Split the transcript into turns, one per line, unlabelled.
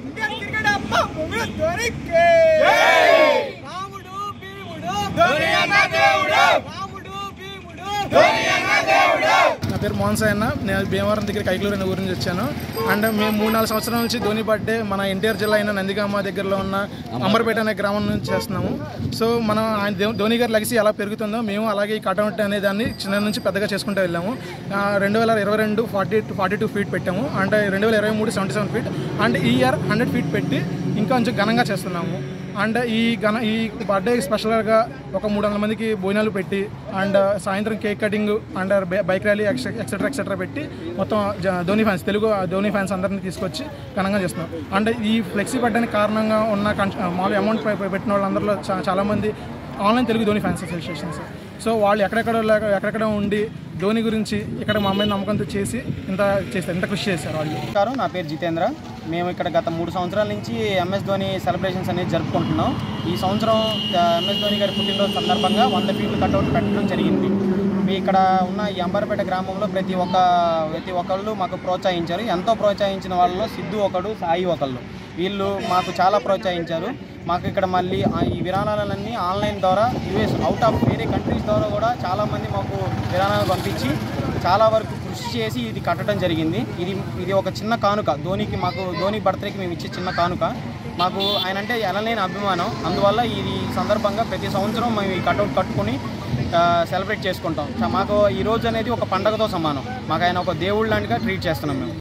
Indian cricket అమ్మ ముంగుడు ధోనికి రాముడు భీముడు ధోని అన్న దేవుడు రాముడు భీముడు ధోని అన్న దేవుడు.
నా పేరు మోహన్ సాయి అన్న. నేను భీమవరం దగ్గర కైకలూరు అనే ఊరి నుంచి వచ్చాను. అండ్ మేము 3-4 సంవత్సరాల నుంచి ధోని బర్త్డే మన ఎన్టీఆర్ జిల్లా అయిన నందిగామ దగ్గరలో ఉన్న అమర్పేట అనే గ్రామం నుంచి చేస్తున్నాము. సో మనం ఆయన ధోని గారి లెగసీ ఎలా పెరుగుతుందో మేము అలాగే ఈ కటౌట్ అనే దాన్ని చిన్న నుంచి పెద్దగా చేసుకుంటూ వెళ్ళాము. 2022 42 ఫీట్ పెట్టాము. అంటే 2023 77 ఫీట్. అండ్ ఈ ఇయర్ 100 ఫీట్ పెట్టి ఇంకా కొంచెం ఘనంగా చేస్తున్నాము. అండ్ ఈ బర్త్డే స్పెషల్గా ఒక 300 మందికి భోజనాలు పెట్టి అండ్ సాయంత్రం cake cutting and bike rally etcetera పెట్టి మొత్తం ధోని ఫ్యాన్స్ తెలుగు ధోని ఫ్యాన్స్ అందరినీ తీసుకొచ్చి ఘనంగా చేస్తున్నాం. అండ్ ఈ ఫ్లెక్సీ పడ్డానికి కారణంగా ఉన్న మామూలు అమౌంట్ పెట్టిన వాళ్ళందరిలో చాలామంది online Telugu Dhoni fans associations. So వాళ్ళు ఎక్కడెక్కడ ఉండి ధోని గురించి ఇక్కడ మా అమ్మాయి నమ్మకంతో చేసి ఇంత కృషి చేశారు వాళ్ళు.
నా పేరు జితేంద్ర. మేము ఇక్కడ గత 3 సంవత్సరాల నుంచి ఎంఎస్ ధోని సెలబ్రేషన్స్ అనేది జరుపుకుంటున్నాం. ఈ సంవత్సరం ఎంఎస్ ధోని గారి పుట్టినరోజు సందర్భంగా 100 ఫీట్లు కట్అవుట్ పెట్టడం జరిగింది. మీ ఇక్కడ ఉన్న ఈ అంబర్పేట గ్రామంలో ప్రతి ఒక్కళ్ళు మాకు ప్రోత్సహించారు. ఎంతో ప్రోత్సహించిన వాళ్ళలో సిద్ధు ఒకడు, సాయి ఒకళ్ళు. వీళ్ళు మాకు చాలా ప్రోత్సహించారు. మాకు ఇక్కడ మళ్ళీ ఈ విరాళాలన్నీ ఆన్లైన్ ద్వారా యూఎస్ అవుట్ ఆఫ్ వేరే కంట్రీస్ ద్వారా కూడా చాలామంది మాకు విరాళాలు పంపించి చాలా వరకు కృషి చేసి ఇది కట్టడం జరిగింది. ఇది ఒక చిన్న కానుక ధోనికి, మాకు ధోని బర్త్డేకి మేము ఇచ్చే చిన్న కానుక. మాకు ఆయన అంటే ఎనలేని అభిమానం. అందువల్ల ఈ సందర్భంగా ప్రతి సంవత్సరం మేము ఈ కట్అవుట్ కట్టుకొని సెలబ్రేట్ చేసుకుంటాం. మాకు ఈ రోజు అనేది ఒక పండగతో సమానం. మాకు ఆయన ఒక దేవుళ్ళ లాంటిగా ట్రీట్ చేస్తున్నాం మేము.